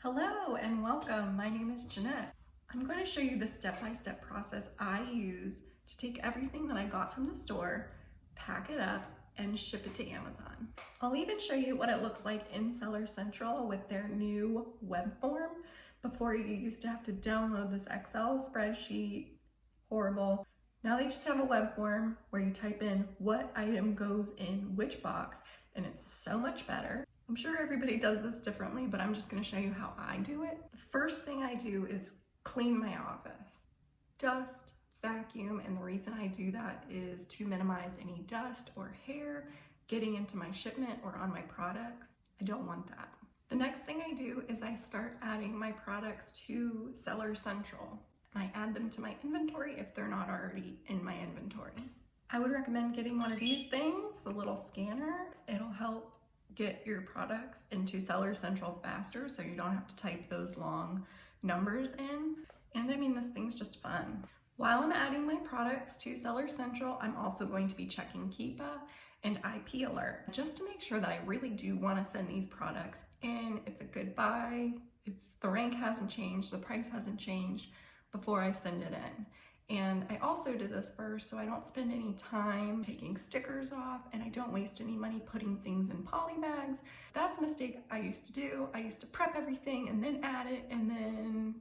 Hello and welcome. My name is Jeanette. I'm going to show you the step-by-step process I use to take everything that I got from the store, pack it up, and ship it to Amazon. I'll even show you what it looks like in Seller Central with their new web form. Before, you used to have to download this Excel spreadsheet, horrible. Now they just have a web form where you type in what item goes in which box, and it's so much better. I'm sure everybody does this differently, but I'm just going to show you how I do it. The first thing I do is clean my office. Dust, vacuum, and the reason I do that is to minimize any dust or hair getting into my shipment or on my products. I don't want that. The next thing I do is I start adding my products to Seller Central. And I add them to my inventory if they're not already in my inventory. I would recommend getting one of these things, the little scanner. It'll help get your products into Seller Central faster so you don't have to type those long numbers in. And I mean, this thing's just fun. While I'm adding my products to Seller Central, I'm also going to be checking Keepa and IP Alert just to make sure that I really do want to send these products in. It's a good buy. The rank hasn't changed, the price hasn't changed before I send it in. And I also did this first so I don't spend any time taking stickers off and I don't waste any money putting things in poly bags. That's a mistake I used to do. I used to prep everything and then add it and then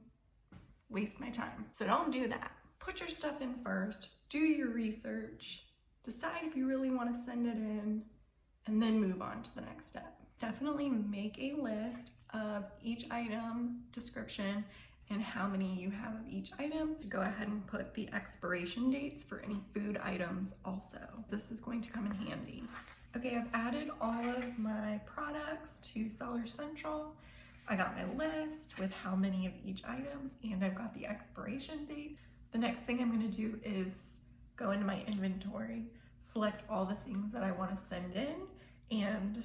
waste my time. So don't do that. Put your stuff in first, do your research, decide if you really want to send it in, and then move on to the next step. Definitely make a list of each item description and how many you have of each item. Go ahead and put the expiration dates for any food items also. This is going to come in handy. Okay, I've added all of my products to Seller Central. I got my list with how many of each items, and I've got the expiration date. The next thing I'm gonna do is go into my inventory, select all the things that I wanna send in, and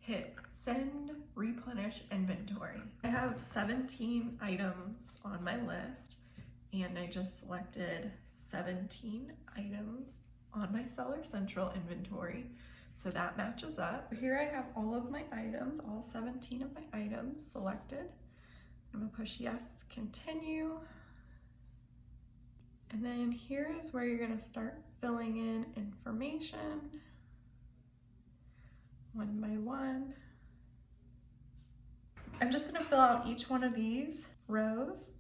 hit send replenish inventory. I have 17 items on my list and I just selected 17 items on my Seller Central inventory. So that matches up. Here I have all of my items, all 17 of my items selected. I'm gonna push yes, continue. And then here is where you're gonna start filling in information one by one. I'm just gonna fill out each one of these rows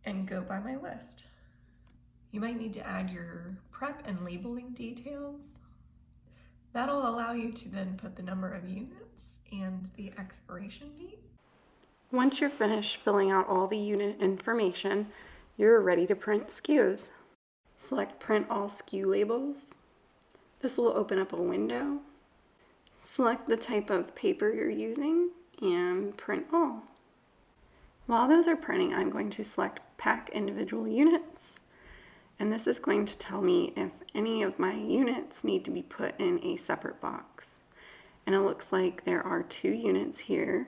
and go by my list. You might need to add your prep and labeling details. That'll allow you to then put the number of units and the expiration date. Once you're finished filling out all the unit information, you're ready to print SKUs. Select Print All SKU Labels. This will open up a window. Select the type of paper you're using and print all. While those are printing, I'm going to select pack individual units. And this is going to tell me if any of my units need to be put in a separate box. And it looks like there are 2 units here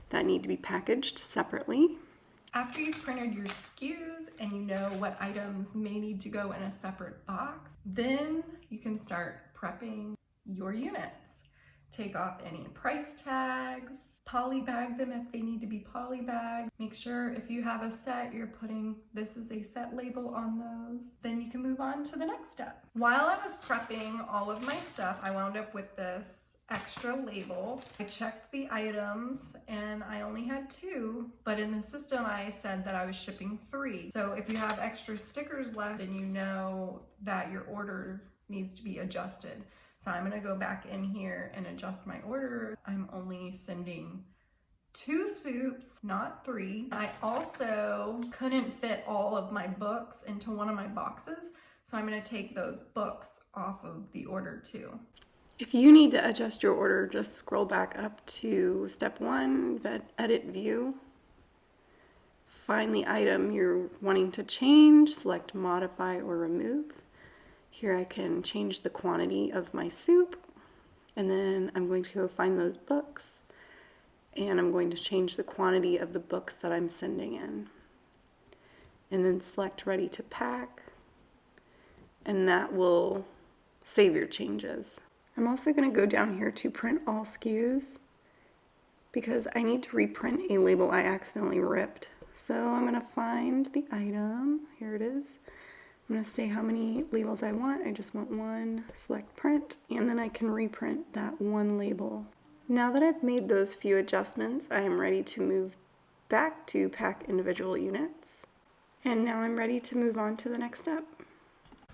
that need to be packaged separately. After you've printed your SKUs and you know what items may need to go in a separate box, then you can start prepping your units. Take off any price tags, poly bag them if they need to be poly bagged. Make sure if you have a set, you're putting this is a set label on those. Then you can move on to the next step. While I was prepping all of my stuff, I wound up with this extra label. I checked the items and I only had 2, but in the system I said that I was shipping 3. So if you have extra stickers left, then you know that your order needs to be adjusted. So I'm gonna go back in here and adjust my order. I'm only sending 2 soups, not 3. I also couldn't fit all of my books into one of my boxes, so I'm gonna take those books off of the order too. If you need to adjust your order, just scroll back up to step 1, edit view. Find the item you're wanting to change, select modify or remove. Here I can change the quantity of my soup, and then I'm going to go find those books, and I'm going to change the quantity of the books that I'm sending in. And then select ready to pack, and that will save your changes. I'm also going to go down here to print all SKUs because I need to reprint a label I accidentally ripped. So I'm gonna find the item, here it is. I'm gonna say how many labels I want. I just want one, select print, and then I can reprint that one label. Now that I've made those few adjustments, I am ready to move back to pack individual units. And now I'm ready to move on to the next step.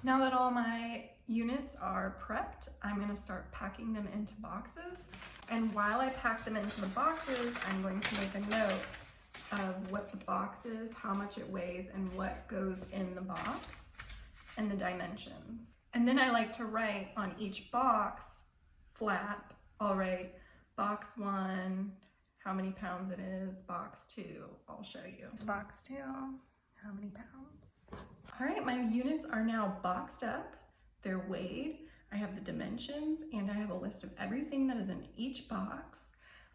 Now that all my units are prepped, I'm gonna start packing them into boxes. And while I pack them into the boxes, I'm going to make a note of what the box is, how much it weighs, and what goes in the box, and the dimensions. And then I like to write on each box, flap, I'll write box 1, how many pounds it is, box 2, I'll show you. Box 2, how many pounds? All right, my units are now boxed up, they're weighed, I have the dimensions, and I have a list of everything that is in each box.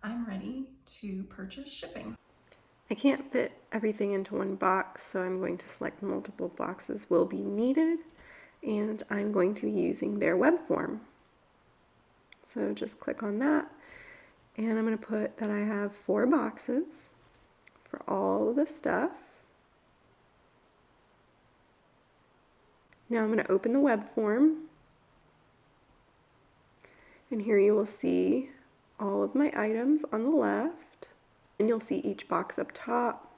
I'm ready to purchase shipping. I can't fit everything into one box, so I'm going to select multiple boxes will be needed, and I'm going to be using their web form. So just click on that, and I'm going to put that I have 4 boxes for all of the stuff. Now I'm going to open the web form, and here you will see all of my items on the left, and you'll see each box up top.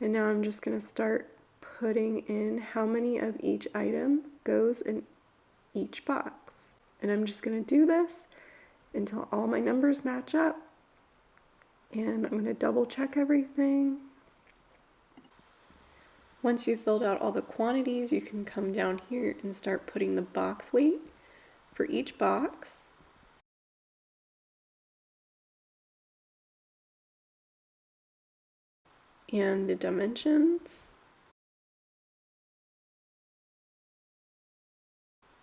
And now I'm just going to start putting in how many of each item goes in each box. And I'm just going to do this until all my numbers match up, and I'm going to double check everything. Once you've filled out all the quantities, you can come down here and start putting the box weight for each box. And the dimensions.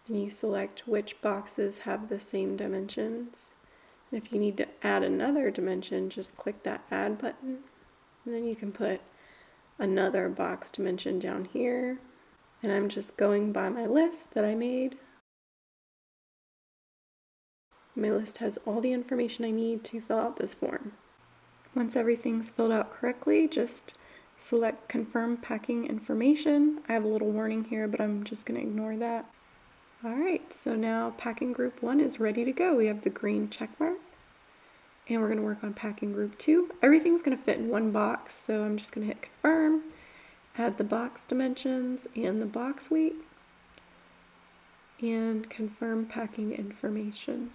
And you select which boxes have the same dimensions. And if you need to add another dimension, just click that add button. And then you can put another box dimension down here, and I'm just going by my list that I made. My list has all the information I need to fill out this form. Once everything's filled out correctly, just select confirm packing information. I have a little warning here, but I'm just going to ignore that. Alright, so now packing group 1 is ready to go. We have the green check mark, and we're going to work on packing group 2. Everything's going to fit in one box, so I'm just going to hit confirm, add the box dimensions and the box weight, and confirm packing information.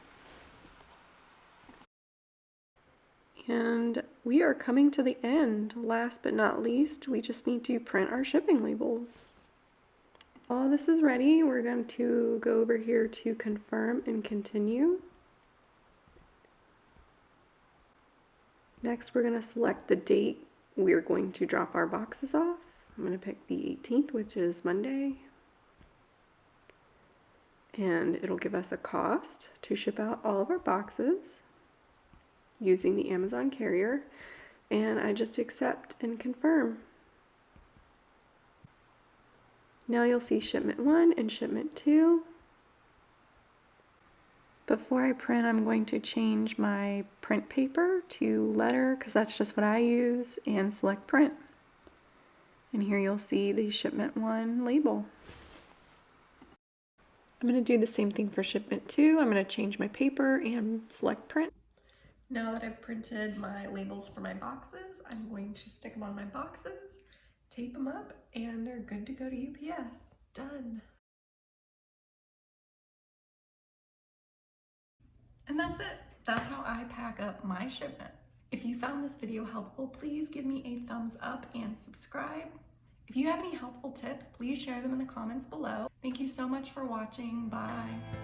And we are coming to the end. Last but not least, we just need to print our shipping labels. All this is ready. We're going to go over here to confirm and continue. Next, we're going to select the date we're going to drop our boxes off. I'm going to pick the 18th, which is Monday. And it'll give us a cost to ship out all of our boxes using the Amazon carrier. And I just accept and confirm. Now you'll see shipment 1 and shipment 2. Before I print, I'm going to change my print paper to letter, because that's just what I use, and select print. And here you'll see the shipment 1 label. I'm going to do the same thing for shipment 2. I'm going to change my paper and select print. Now that I've printed my labels for my boxes, I'm going to stick them on my boxes, tape them up, and they're good to go to UPS. Done. And that's it. That's how I pack up my shipments. If you found this video helpful, please give me a thumbs up and subscribe. If you have any helpful tips, please share them in the comments below. Thank you so much for watching. Bye.